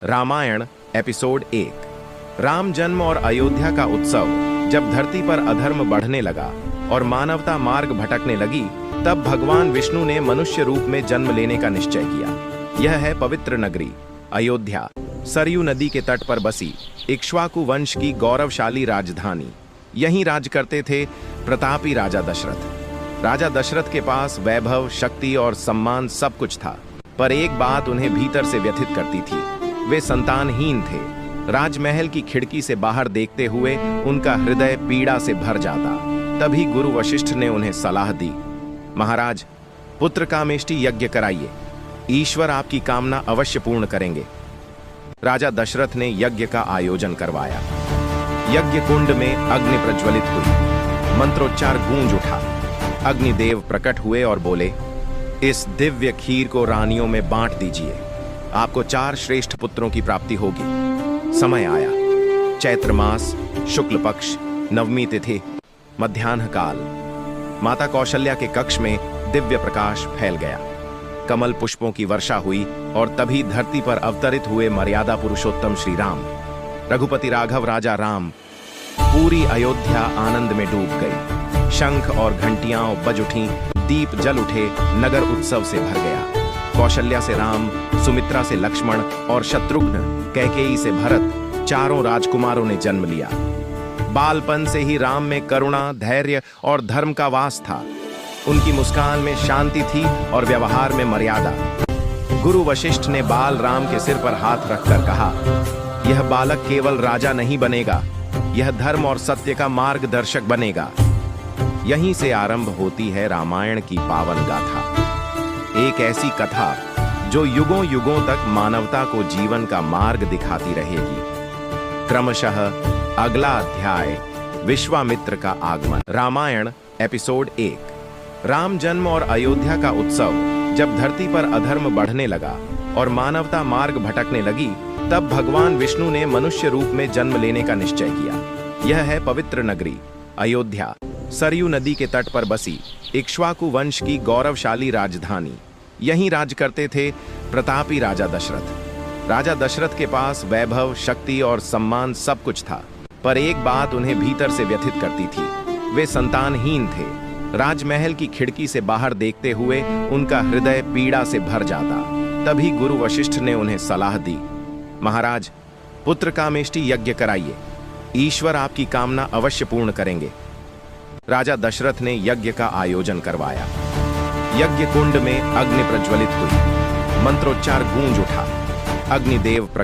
Ramayan episode 1। Ram जन्म और अयोध्या का उत्सव। जब धरती पर अधर्म बढ़ने लगा और मानवता मार्ग भटकने लगी, तब भगवान विष्णु ने मनुष्य रूप में जन्म लेने का निश्चय किया। यह है पवित्र नगरी अयोध्या, सरयू नदी के तट पर बसी इक्ष्वाकु वंश की गौरवशाली राजधानी। यहीं राज करते थे प्रतापी राजा दशरथ। राजा दशरथ के पास वैभव, शक्ति और सम्मान सब कुछ था, पर एक बात उन्हें भीतर से व्यथित करती थी। वे संतानहीन थे। राजमहल की खिड़की से बाहर देखते हुए उनका हृदय पीड़ा से भर जाता। तभी गुरु वशिष्ठ ने उन्हें सलाह दी, महाराज, पुत्र कामेष्टि यज्ञ कराइए, ईश्वर आपकी कामना अवश्य पूर्ण करेंगे। राजा दशरथ ने यज्ञ का आयोजन करवाया। यज्ञ कुंड में अग्नि प्रज्वलित हुई, मंत्रोच्चार गूंज उठा। अग्निदेव प्रकट हुए और बोले, इस दिव्य खीर को रानियों में बांट दीजिए, आपको 4 श्रेष्ठ पुत्रों की प्राप्ति होगी। समय आया, चैत्र मास, शुक्ल पक्ष, नवमी तिथि, मध्याह्न काल। माता कौशल्या के कक्ष में दिव्य प्रकाश फैल गया। कमल पुष्पों की वर्षा हुई और तभी धरती पर अवतरित हुए मर्यादा पुरुषोत्तम श्री राम। रघुपति राघव राजा राम। पूरी अयोध्या आनंद में डूब गई। शंख और घंटियां बज उठीं, दीप जल उठे, नगर उत्सव से भर गया। कौशल्या से राम, सुमित्रा से लक्ष्मण और शत्रुघ्न, कैकेयी से भरत, 4 राजकुमारों ने जन्म लिया। बालपन से ही राम में करुणा, धैर्य और धर्म का वास था। उनकी मुस्कान में शांति थी और व्यवहार में मर्यादा। गुरु वशिष्ठ ने बाल राम के सिर पर हाथ रखकर कहा, यह बालक केवल राजा नहीं बनेगा, यह धर्म और सत्य का मार्गदर्शक बनेगा। यहीं से आरंभ होती है रामायण की पावन गाथा, एक ऐसी कथा जो युगों युगों तक मानवता को जीवन का मार्ग दिखाती रहेगी। क्रमशः अगला अध्याय, विश्वामित्र का आगमन। रामायण एपिसोड 1। राम जन्म और अयोध्या का उत्सव। जब धरती पर अधर्म बढ़ने लगा और मानवता मार्ग भटकने लगी, तब भगवान विष्णु ने मनुष्य रूप में जन्म लेने का निश्चय किया। यह है पवित्र नगरी अयोध्या, सरयू नदी के तट पर बसी इक्ष्वाकु वंश की गौरवशाली राजधानी। यहीं राज करते थे प्रतापी राजा दशरथ। राजा दशरथ के पास वैभव, शक्ति और सम्मान सब कुछ था, पर एक बात उन्हें भीतर से व्यथित करती थी। वे संतानहीन थे। राजमहल की खिड़की से बाहर देखते हुए उनका हृदय पीड़ा से भर जाता। तभी गुरु वशिष्ठ ने उन्हें सलाह दी, महाराज, पुत्र कामेष्टि यज्ञ कराइए, ईश्वर आपकी कामना अवश्य पूर्ण करेंगे। राजा दशरथ ने यज्ञ का आयोजन करवाया। यज्ञ कुंड में अग्नि प्रज्वलित हुई, मंत्रोच्चार गूंज उठा। अग्निदेव प्रकट